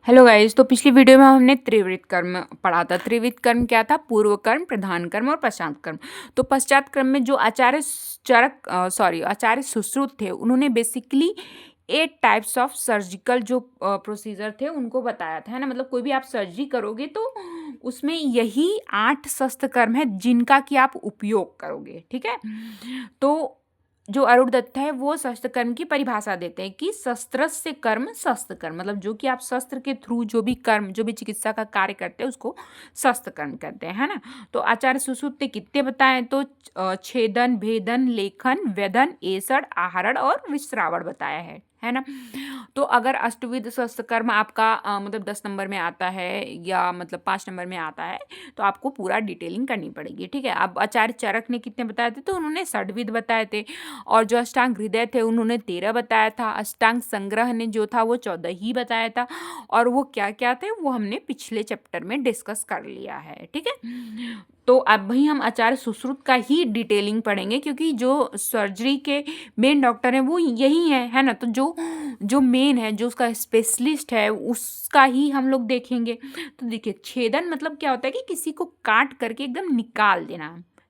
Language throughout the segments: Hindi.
Hello guys. तो पिछली वीडियो में हमने त्रिवृत्त कर्म पढ़ा था। त्रिवृत्त कर्म क्या था? पूर्व कर्म, प्रधान कर्म और पश्चात कर्म। तो पश्चात कर्म में जो आचार्य सुश्रुत थे, उन्होंने बेसिकली 8 टाइप्स ऑफ सर्जिकल जो प्रोसीजर थे उनको बताया था, है ना। मतलब कोई भी आप सर्जरी करोगे तो उसमें यही 8 शस्त्र कर्म है जिनका कि आप उपयोग करोगे, ठीक है। तो जो अरुण दत्त है वो शस्त्र कर्म की परिभाषा देते हैं कि शस्त्रस्य कर्म शस्त्र कर्म, मतलब जो कि आप शस्त्र के थ्रू जो भी कर्म, जो भी चिकित्सा का कार्य करते हैं उसको शस्त्र कर्म कहते हैं, है ना। तो आचार्य सुश्रुत ने कितने बताए? तो छेदन, भेदन, लेखन, वेदन, एषण, आहरण और विश्रावण बताया है ना। तो अगर अष्टविध शस्त्र कर्म आपका मतलब 10 नंबर में आता है या मतलब 5 नंबर में आता है तो आपको पूरा डिटेलिंग करनी पड़ेगी, ठीक है। अब आचार्य चरक ने कितने बताए थे? तो उन्होंने षड्विध बताए थे। और जो अष्टांग हृदय थे उन्होंने 13 बताया था। अष्टांग संग्रह ने जो था वो 14 ही बताया था। और वो क्या क्या थे वो हमने पिछले चैप्टर में डिस्कस कर लिया है, ठीक है। तो अब भी हम आचार्य सुश्रुत का ही डिटेलिंग पढ़ेंगे क्योंकि जो सर्जरी के मेन डॉक्टर हैं वो यही है ना। तो जो जो मेन है, जो उसका स्पेशलिस्ट है, उसका ही हम लोग देखेंगे। तो देखिए, छेदन मतलब क्या होता है कि किसी को काट करके एकदम निकाल देना,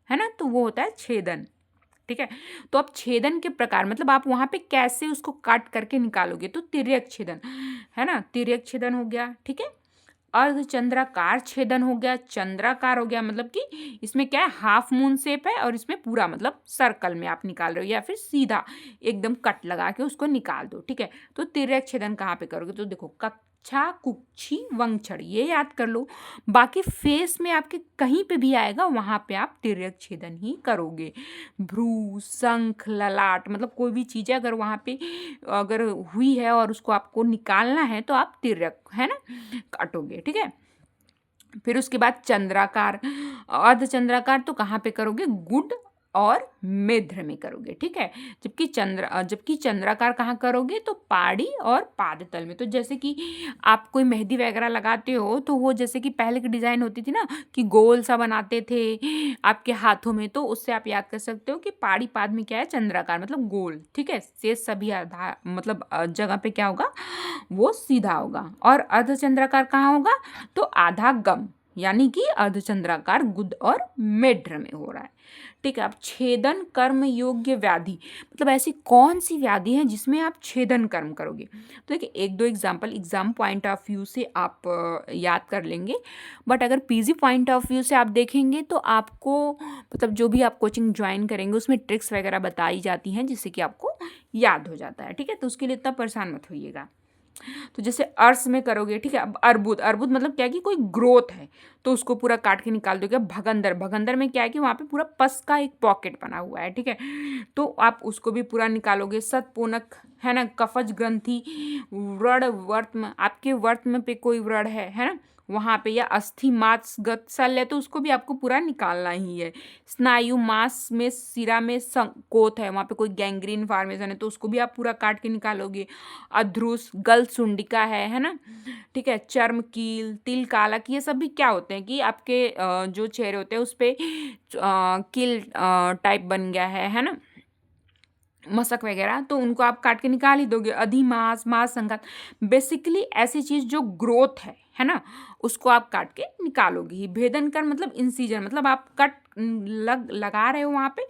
है ना। तो वो होता है छेदन, ठीक है। तो अब छेदन के प्रकार मतलब आप वहां पे कैसे उसको काट करके निकालोगे? तो तिर्यक छेदन, है ना, तिर्यक छेदन हो गया, ठीक है। अर्धचंद्राकार छेदन हो गया, चंद्राकार हो गया, मतलब कि इसमें क्या है, हाफ मून शेप है और इसमें पूरा मतलब सर्कल में आप निकाल रहे हो, या फिर सीधा एकदम कट लगा के उसको निकाल दो, ठीक है। तो तिर्यक छेदन कहाँ पे करोगे? तो देखो, कक्षा, कुक्षी, वंक्षण, ये याद कर लो। बाकी फेस में आपके कहीं पे भी आएगा वहां पे आप तिर्यक छेदन ही करोगे। भ्रू, शंख, ललाट, मतलब कोई भी चीज़ है अगर वहां पे अगर हुई है और उसको आपको निकालना है तो आप तिर्यक, है ना, काटोगे, ठीक है। फिर उसके बाद चंद्राकार, अर्धचंद्राकार तो कहाँ पे करोगे? गुड और मेध्र में करोगे, ठीक है। जबकि चंद्राकार कहाँ करोगे? तो पाड़ी और पादतल में। तो जैसे कि आप कोई मेहंदी वगैरह लगाते हो तो वो जैसे कि पहले की डिजाइन होती थी ना कि गोल सा बनाते थे आपके हाथों में, तो उससे आप याद कर सकते हो कि पाड़ी पाद में क्या है? चंद्राकार मतलब गोल, ठीक है। शेष सभी आधा मतलब जगह पे क्या होगा? वो सीधा होगा। और अर्धचंद्राकार कहाँ होगा? तो आधा गम, यानी कि अर्धचंद्राकार गुद और मेढ्र में हो रहा है, ठीक है। अब छेदन कर्म योग्य व्याधि, मतलब ऐसी कौन सी व्याधि है जिसमें आप छेदन कर्म करोगे? तो देखिए, एक दो एग्जाम पॉइंट ऑफ व्यू से आप याद कर लेंगे, बट अगर पीजी पॉइंट ऑफ व्यू से आप देखेंगे तो आपको मतलब जो भी आप कोचिंग ज्वाइन करेंगे उसमें ट्रिक्स वगैरह बताई जाती हैं जिससे कि आपको याद हो जाता है, ठीक है। तो उसके लिए इतना परेशान मत होइएगा। तो जैसे अर्श में करोगे, ठीक है। अब अर्बुद, अर्बुद मतलब क्या है कि कोई ग्रोथ है तो उसको पूरा काट के निकाल दोगे। भगंदर, भगंदर में क्या है कि वहाँ पे पूरा पस का एक पॉकेट बना हुआ है, ठीक है। तो आप उसको भी पूरा निकालोगे। सतपूनक, है ना, कफज ग्रंथि, व्रण वर्त्म, आपके वर्त्म पे कोई व्रण है ना, वहाँ पे, या अस्थि मांसगत शल्य, तो उसको भी आपको पूरा निकालना ही है। स्नायु, मांस में, सिरा में संकोच है, वहाँ पे कोई गैंग्रीन फॉर्मेशन है तो उसको भी आप पूरा काट के निकालोगे। अध्रुस, गल सुंडिका है ना, ठीक है। चर्म, कील, तिल, कालक, ये सब भी क्या होते हैं कि आपके जो चेहरे होते हैं उस पे कील टाइप बन गया है ना, मशक वगैरह, तो उनको आप काट के निकाल ही दोगे। अधिमास, मास संघात, बेसिकली ऐसी चीज जो ग्रोथ है ना, उसको आप काट के निकालोगे ही। भेदन कर मतलब इंसीजन, मतलब आप कट लगा रहे हो वहां पे,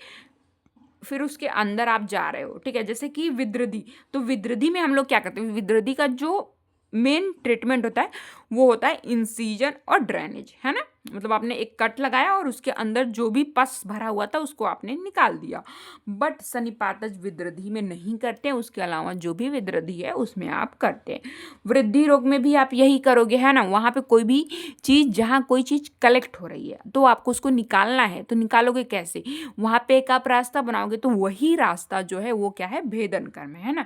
फिर उसके अंदर आप जा रहे हो, ठीक है। जैसे कि विद्रदी, तो विद्रदी में हम लोग क्या करते हैं? विद्रदी का जो मेन ट्रीटमेंट होता है वो होता है इंसीजन और ड्रेनेज, है ना। मतलब आपने एक कट लगाया और उसके अंदर जो भी पस भरा हुआ था उसको आपने निकाल दिया। बट सन्निपातज विद्रदी में नहीं करते हैं, उसके अलावा जो भी विद्रदी है उसमें आप करते हैं। वृद्धि रोग में भी आप यही करोगे, है ना। वहां पे कोई भी चीज, जहाँ कोई चीज कलेक्ट हो रही है तो आपको उसको निकालना है, तो निकालोगे कैसे? वहां पे एक आप रास्ता बनाओगे, तो वही रास्ता जो है वो क्या है? भेदन कर्म है ना।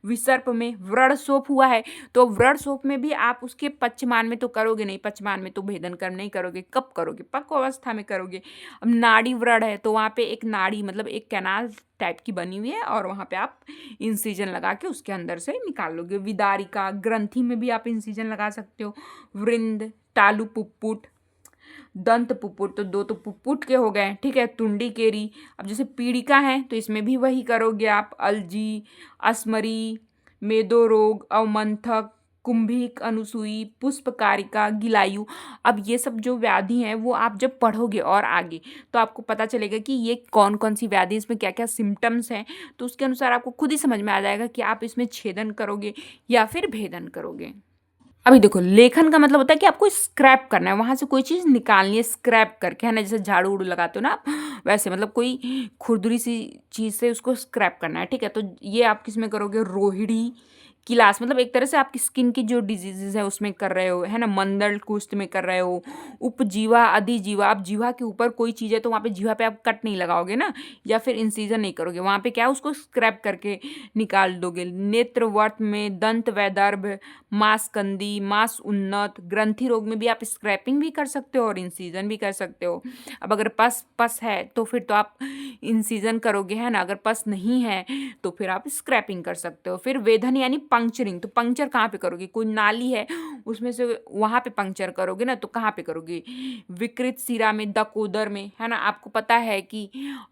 विसर्प में व्रण सोप हुआ है तो व्रण सोप में भी आप उसके पश्चमान में तो करोगे नहीं, पश्चमान में तो भेदन कर्म नहीं करोगे। कब करोगे? पक्व अवस्था में करोगे। अब नाड़ी व्रण है तो वहां पे एक नाड़ी मतलब एक कैनाल टाइप की बनी हुई है और वहां पे आप इंसिजन लगा के उसके अंदर से निकाल लोगे। विदारिका, ग्रंथि में भी आप इंसिजन लगा सकते हो। वृंद, तालु पुप्पुट, दंत पुपुट, तो दो तो पुपुट के हो गए, ठीक है। तुंडी केरी, अब जैसे पीड़िका है तो इसमें भी वही करोगे आप। अलजी, असमरी, मेदो रोग, अवमंथक, कुंभिक, अनुसुई, पुष्पकारिका, गिलायु। अब ये सब जो व्याधि हैं वो आप जब पढ़ोगे और आगे तो आपको पता चलेगा कि ये कौन-कौन सी व्याधि, इसमें क्या-क्या सिम्पटम्स हैं, तो उसके अनुसार आपको खुद ही समझ में आ जाएगा कि आप इसमें छेदन करोगे या फिर भेदन करोगे। अभी देखो, लेखन का मतलब होता है कि आपको स्क्रैप करना है, वहाँ से कोई चीज़ निकालनी है स्क्रैप करके, है ना? जैसे झाड़ू-उड़ू लगाते हो ना आप, वैसे मतलब कोई खुरदुरी सी चीज़ से उसको स्क्रैप करना है, ठीक है? तो ये आप किसमें करोगे? रोहिणी, किलास, मतलब एक तरह से आपकी स्किन की जो डिजीज़ेज़ है उसमें कर रहे हो, है ना? मंदल कुष्ठ में कर रहे हो, उपजीवा, अधिजीवा, अब जीवा के ऊपर कोई चीज़ है तो वहाँ पे जीवा पे आप कट नहीं लगाओगे ना, या फिर इंसिजन नहीं करोगे, वहाँ पे क्या है उसको स्क्रैप करके निकाल दोगे। नेत्रवर्त में दंत वैदर्भ, मांसकंदी, मांस उन्नत, ग्रंथि रोग में भी आप स्क्रैपिंग भी कर सकते हो और इंसिजन भी कर सकते हो। अब अगर पस पस है तो फिर तो आप इंसिजन करोगे, है ना? अगर पस नहीं है तो फिर आप स्क्रैपिंग कर सकते हो। फिर वेधन यानी पंक्चरिंग, तो पंक्चर कहाँ पे करोगे? कोई नाली है उसमें से वहाँ पे पंक्चर करोगे ना, तो कहाँ पे करोगे? विकृत शिरा में, दकोदर में, है ना? आपको पता है कि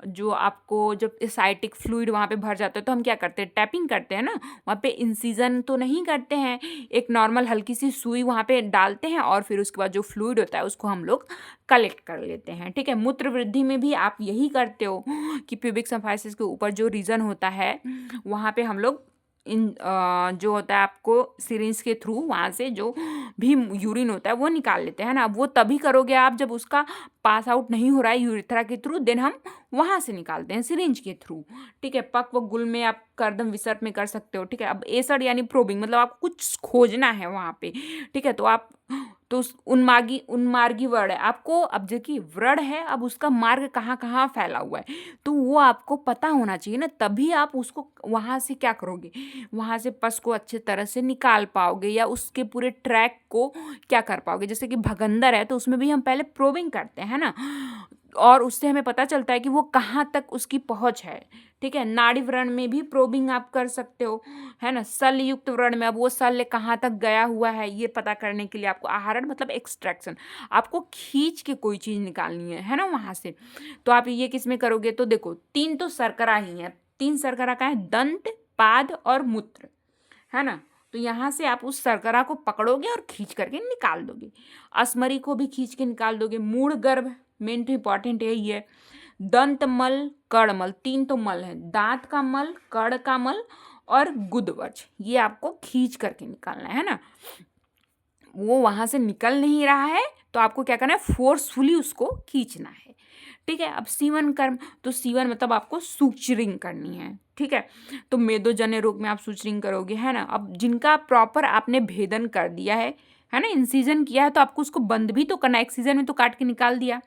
जो आपको जब एसाइटिक फ्लूइड वहाँ पे भर जाता है तो हम क्या करते हैं? टैपिंग करते हैं ना, वहाँ पे इंसिजन तो नहीं करते हैं, एक नॉर्मल हल्की सी सुई वहाँ पे डालते हैं और फिर उसके बाद जो फ्लूइड होता है उसको हम लोग कलेक्ट कर लेते हैं, ठीक है? मूत्र वृद्धि में भी आप यही करते हो कि प्यूबिक सिम्फाइसिस के ऊपर जो रीजन होता है वहाँ पे हम लोग जो होता है आपको सिरिंज के थ्रू वहाँ से जो भी यूरिन होता है वो निकाल लेते हैं ना। अब वो तभी करोगे आप जब उसका पास आउट नहीं हो रहा है यूरिथ्रा के थ्रू, देन हम वहाँ से निकालते हैं सिरिंज के थ्रू, ठीक है? पक व गुल में आप कर्दम विसर्प में कर सकते हो, ठीक है? अब एसड यानी प्रोबिंग, मतलब आपको कुछ खोजना है वहाँ पे, ठीक है? तो आप तो उन्मार्गी व्रण है आपको, अब देखिए व्रण है, अब उसका मार्ग कहाँ कहाँ फैला हुआ है तो वो आपको पता होना चाहिए ना, तभी आप उसको वहाँ से क्या करोगे, वहाँ से पस को अच्छे तरह से निकाल पाओगे या उसके पूरे ट्रैक को क्या कर पाओगे। जैसे कि भगंदर है तो उसमें भी हम पहले प्रोबिंग करते हैं ना, और उससे हमें पता चलता है कि वो कहाँ तक उसकी पहुँच है, ठीक है? नाड़ी व्रण में भी प्रोबिंग आप कर सकते हो, है ना? शल्य युक्त व्रण में अब वो शल्य कहाँ तक गया हुआ है ये पता करने के लिए आपको आहरण मतलब एक्सट्रैक्शन, आपको खींच के कोई चीज़ निकालनी है ना वहाँ से। तो आप ये किस में करोगे? तो देखो 3 तो शर्करा ही है, 3 शर्करा का है, दंत, पाद और मूत्र, है ना? तो यहाँ से आप उस शर्करा को पकड़ोगे और खींच करके निकाल दोगे। असमरी को भी खींच के निकाल दोगे। मूढ़ गर्भ, मेन तो इम्पॉर्टेंट यही है। दंत मल, कड़ मल, 3 तो मल है, दांत का मल, कड़ का मल और गुदवज, ये आपको खींच करके निकालना है ना। वो वहाँ से निकल नहीं रहा है तो आपको क्या करना है? फोर्सफुली उसको खींचना है, ठीक है? अब सीवन कर्म, तो सीवन मतलब आपको सूचरिंग करनी है, ठीक है? तो मेदोजन्य रोग में आप सूचरिंग करोगे, है ना? अब जिनका प्रॉपर आपने भेदन कर दिया है ना, इंसिजन किया है, तो आपको उसको बंद भी तो करना है, एक्सीजन में तो काट के निकाल दिया,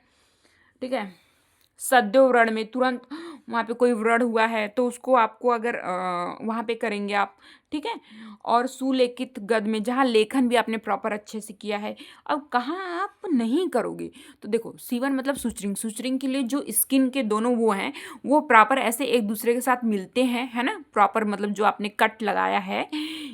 ठीक है? सद्यो व्रण में तुरंत वहाँ पे कोई व्रण हुआ है तो उसको आपको अगर वहाँ पे करेंगे आप, ठीक है? और सुलेखित गद में जहाँ लेखन भी आपने प्रॉपर अच्छे से किया है, अब कहाँ आप नहीं करोगे? तो देखो सीवन मतलब सुचरिंग, सुचरिंग के लिए जो स्किन के दोनों वो हैं वो प्रॉपर ऐसे एक दूसरे के साथ मिलते हैं, है ना? प्रॉपर मतलब जो आपने कट लगाया है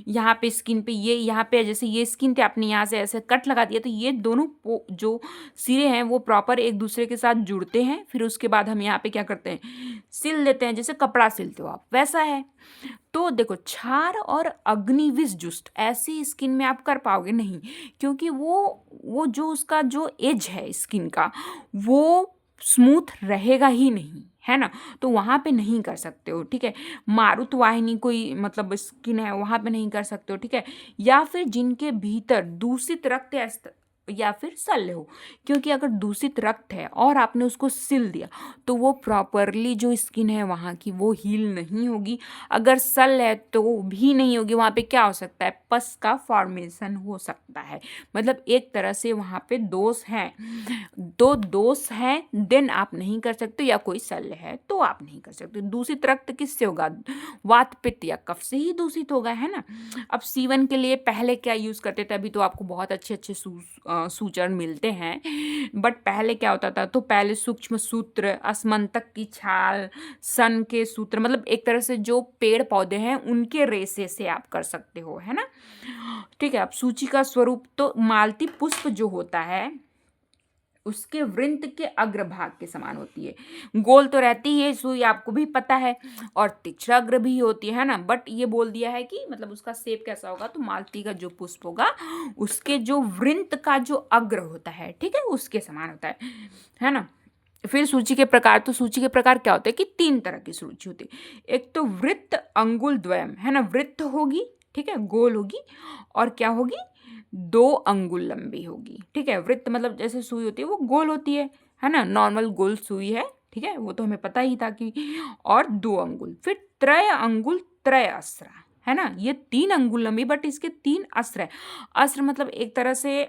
यहाँ पे स्किन पे, ये यहाँ पे जैसे ये स्किन थे आपने यहाँ से ऐसे कट लगा दिया तो ये दोनों जो सिरे हैं वो प्रॉपर एक दूसरे के साथ जुड़ते हैं, फिर उसके बाद हम यहाँ पे क्या करते हैं? सिल देते हैं, जैसे कपड़ा सिलते हो आप वैसा है। तो देखो क्षार और अग्निविष जुष्ट ऐसी स्किन में आप कर पाओगे नहीं, क्योंकि वो जो उसका जो एज है स्किन का वो स्मूथ रहेगा ही नहीं, है ना? तो वहाँ पे नहीं कर सकते हो, ठीक है? मारुत वाहिनी कोई मतलब स्किन है वहाँ पे नहीं कर सकते हो, ठीक है? या फिर जिनके भीतर दूषित रक्त या फिर शल्य हो, क्योंकि अगर दूषित रक्त है और आपने उसको सिल दिया तो वो प्रॉपरली जो स्किन है वहाँ की वो हील नहीं होगी। अगर शल्य है तो भी नहीं होगी, वहाँ पे क्या हो सकता है? पस का फॉर्मेशन हो सकता है। मतलब एक तरह से वहाँ पे दोष हैं, दो दोष हैं, देन आप नहीं कर सकते, या कोई शल्य है तो आप नहीं कर सकते। दूषित रक्त किससे होगा? वात पित्त या कफ से ही दूषित होगा, है ना? अब सीवन के लिए पहले क्या यूज़ करते थे? अभी तो आपको बहुत अच्छे अच्छे सूचर मिलते हैं, बट पहले क्या होता था? तो पहले सूक्ष्म सूत्र, अस्मंतक की छाल, सन के सूत्र, मतलब एक तरह से जो पेड़ पौधे हैं उनके रेशे से आप कर सकते हो, है ना? ठीक है। अब सूची का स्वरूप तो मालती पुष्प जो होता है उसके वृंत के अग्रभाग के समान होती है। गोल तो रहती है सुई, आपको भी पता है, और तीक्ष्ण अग्र भी होती है ना, बट ये बोल दिया है कि मतलब उसका शेप कैसा होगा, तो मालती का जो पुष्प होगा उसके जो वृंत का जो अग्र होता है, ठीक है, उसके समान होता है ना। फिर सूची के प्रकार, तो सूची के प्रकार क्या होते हैं कि 3 तरह की सूची होती है। एक तो वृत्त अंगुल द्वयम, है ना, वृत्त होगी, ठीक है, गोल होगी, और क्या होगी, 2 अंगुल लंबी होगी, ठीक है। वृत्त मतलब जैसे सुई होती है वो गोल होती है ना, नॉर्मल गोल सुई है, ठीक है, वो तो हमें पता ही था कि, और 2 अंगुल। फिर त्रय अंगुल त्रय अस्त्र, है ना, ये 3 अंगुल लंबी, बट इसके 3 अस्त्र है। अस्त्र मतलब एक तरह से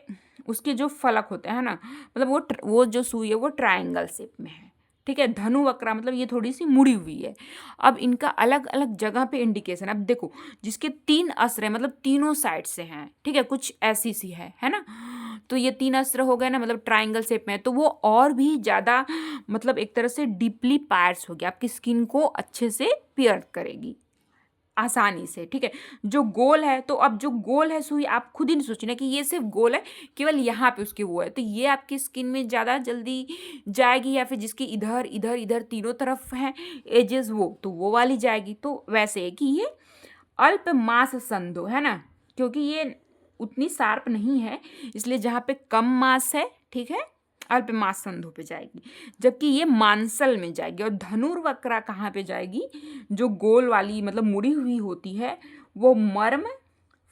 उसके जो फलक होते हैं ना, मतलब वो जो सुई है वो ट्रायंगल शेप में है, ठीक है। धनु वक्रा मतलब ये थोड़ी सी मुड़ी हुई है। अब इनका अलग अलग जगह पे इंडिकेशन, अब देखो जिसके 3 अस्त्र है मतलब तीनों साइड से हैं, ठीक है, कुछ ऐसी सी है ना, तो ये 3 अस्त्र हो गए ना, मतलब ट्रायंगल शेप में है, तो वो और भी ज़्यादा मतलब एक तरह से डीपली पायर्स होगी, आपकी स्किन को अच्छे से पियर करेगी आसानी से, ठीक है। जो गोल है, तो अब जो गोल है सुई, आप खुद ही नहीं सोचना कि ये सिर्फ गोल है, केवल यहाँ पे उसके वो है, तो ये आपकी स्किन में ज़्यादा जल्दी जाएगी, या फिर जिसकी इधर इधर इधर तीनों तरफ हैं एजेस, वो तो वो वाली जाएगी। तो वैसे है कि ये अल्प मास संधो, है ना, क्योंकि ये उतनी शार्प नहीं है, इसलिए जहाँ पे कम मास है, ठीक है, अल्प मास संधो पे जाएगी, जबकि ये मांसल में जाएगी। और धनुर्वक्रा कहाँ पे जाएगी, जो गोल वाली मतलब मुड़ी हुई होती है, वो मर्म,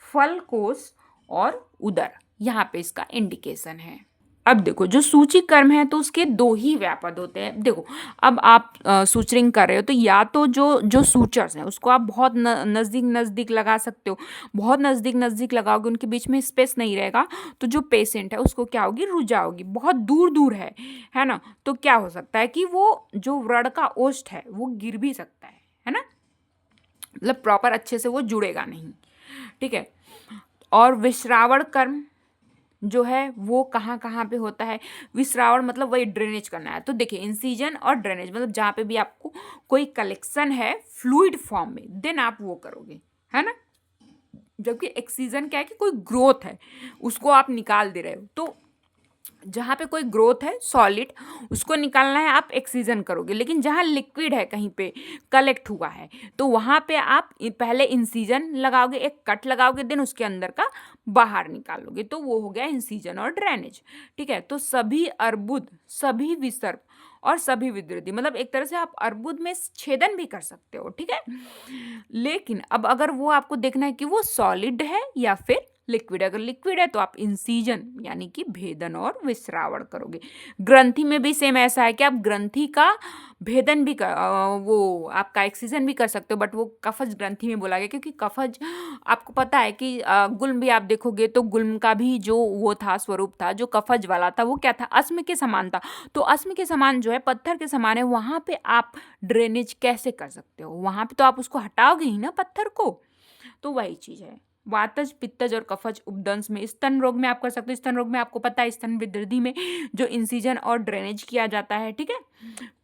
फलकोश और उदर, यहाँ पे इसका इंडिकेशन है। अब देखो जो सूची कर्म है तो उसके 2 ही व्यापद होते हैं। देखो अब आप सूचरिंग कर रहे हो, तो या तो जो जो सूचर्स हैं उसको आप बहुत नज़दीक नज़दीक लगा सकते हो, बहुत नज़दीक नज़दीक लगाओगे उनके बीच में स्पेस नहीं रहेगा, तो जो पेशेंट है उसको क्या होगी, रुझा होगी, बहुत दूर दूर है ना, तो क्या हो सकता है कि वो जो व्रण का ओष्ठ है वो गिर भी सकता है ना, मतलब प्रॉपर अच्छे से वो जुड़ेगा नहीं, ठीक है। और विश्रावण कर्म जो है वो कहाँ कहाँ पे होता है, विश्रावण मतलब वही ड्रेनेज करना है, तो देखिए इंसिजन और ड्रेनेज मतलब जहाँ पे भी आपको कोई कलेक्शन है फ्लूइड फॉर्म में, देन आप वो करोगे, है ना। जबकि एक्सीजन क्या है कि कोई ग्रोथ है उसको आप निकाल दे रहे हो, तो जहाँ पे कोई ग्रोथ है सॉलिड उसको निकालना है, आप एक्सीजन करोगे। लेकिन जहाँ लिक्विड है कहीं पे कलेक्ट हुआ है, तो वहाँ पे आप पहले इंसीजन लगाओगे, एक कट लगाओगे, देन उसके अंदर का बाहर निकालोगे, तो वो हो गया इंसीजन और ड्रेनेज, ठीक है। तो सभी अर्बुद, सभी विसर्ग और सभी विद्युति, मतलब एक तरह से आप अर्बुद में छेदन भी कर सकते हो, ठीक है। लेकिन अब अगर वो आपको देखना है कि वो सॉलिड है या फिर लिक्विड, अगर लिक्विड है तो आप इंसीजन यानी कि भेदन और विश्रावण करोगे। ग्रंथि में भी सेम ऐसा है कि आप ग्रंथि का भेदन भी वो आपका एक्सीजन भी कर सकते हो, बट वो कफज ग्रंथि में बोला गया, क्योंकि कफज आपको पता है कि गुल्म भी आप देखोगे तो गुल्म का भी जो वो था स्वरूप था, जो कफज वाला था वो क्या था, अस्म के समान था। तो अस्म के समान जो है पत्थर के समान है, वहाँ पे आप ड्रेनेज कैसे कर सकते हो, वहाँ पे तो आप उसको हटाओगे ही ना पत्थर को, तो वही चीज़ है। वातज, पित्तज और कफज उपदंश में, स्तन रोग में आप कर सकते हो, स्तन रोग में आपको पता है स्तन विदृद्धि में जो इंसिजन और ड्रेनेज किया जाता है, ठीक है।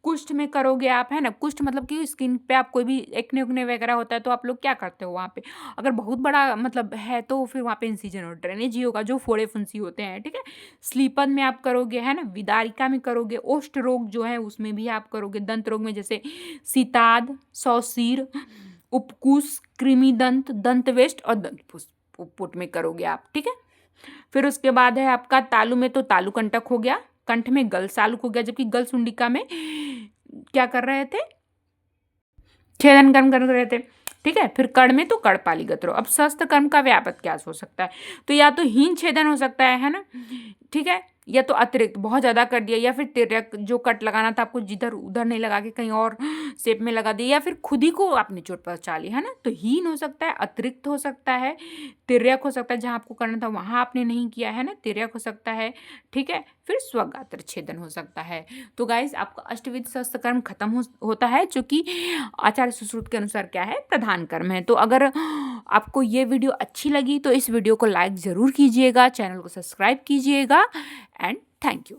कुष्ठ में करोगे आप, है ना, कुष्ठ मतलब कि स्किन पे आप कोई भी एक्ने उकने वगैरह होता है तो आप लोग क्या करते हो वहाँ पे, अगर बहुत बड़ा मतलब है तो फिर वहाँ पे इंसिजन और ड्रेनेज ही होगा, जो फोड़े फुंसी होते हैं, ठीक है। स्लीपन में आप करोगे, है ना, विदारिका में करोगे, ओष्ठ रोग जो है उसमें भी आप करोगे, दंत रोग में जैसे सीताद, सौसीर, उपकुश, कृमिदंत, दंतवेष्ट और दंतपुट में करोगे आप, ठीक है। फिर उसके बाद है आपका तालु में, तो तालु कंटक हो गया, कंठ में गल सालुक हो गया, जबकि गल सुंडिका में क्या कर रहे थे, छेदन कर्म कर रहे थे, ठीक है। फिर कड़ में तो कड़पाली गत्रो। अब शस्त्र कर्म का व्यापक क्या हो सकता है, तो या तो हीन छेदन हो सकता है ना, ठीक है, या तो अतिरिक्त बहुत ज़्यादा कर दिया, या फिर तिर्यक जो कट लगाना था आपको जिधर उधर नहीं लगा के कहीं और शेप में लगा दिया, या फिर खुद ही को आपने चोट पहुंचा ली, है ना, तो हीन हो सकता है, अतिरिक्त हो सकता है, तिर्यक हो सकता है, जहाँ आपको करना था वहाँ आपने नहीं किया, है ना, तिर्यक हो सकता है, ठीक है। फिर स्वगात्र छेदन हो सकता है। तो गाइज आपका अष्टविध शस्त्र कर्म खत्म होता है, जो कि आचार्य सुश्रुत के अनुसार क्या है, प्रधान कर्म है। तो अगर आपको ये वीडियो अच्छी लगी तो इस वीडियो को लाइक ज़रूर कीजिएगा, चैनल को सब्सक्राइब कीजिएगा, एंड थैंक यू।